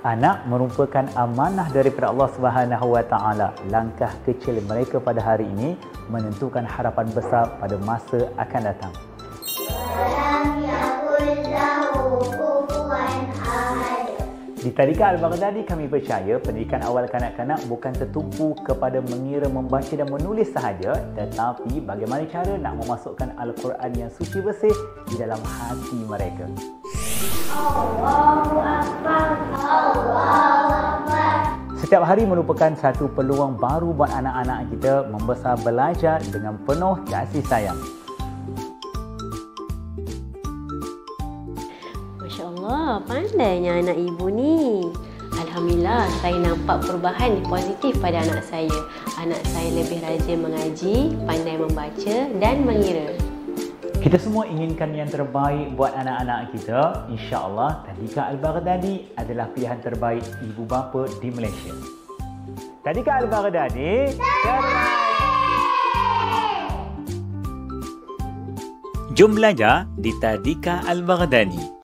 Anak merupakan amanah daripada Allah Subhanahu Wa Taala. Langkah kecil mereka pada hari ini menentukan harapan besar pada masa akan datang. Di Tadika Al-Baghdadi kami percaya pendidikan awal kanak-kanak bukan tertumpu kepada mengira, membaca dan menulis sahaja, tetapi bagaimana cara nak memasukkan Al-Quran yang suci bersih di dalam hati mereka. Allahu Akbar, Allahu Akbar. Setiap hari merupakan satu peluang baru buat anak-anak kita membesar belajar dengan penuh kasih sayang. Masya Allah, pandainya anak ibu ni. Alhamdulillah, saya nampak perubahan positif pada anak saya. Anak saya lebih rajin mengaji, pandai membaca dan mengira. Kita semua inginkan yang terbaik buat anak-anak kita. InsyaAllah, Tadika Al-Baghdadi adalah pilihan terbaik ibu bapa di Malaysia. Tadika Al-Baghdadi terbaik! Jom belajar di Tadika Al-Baghdadi.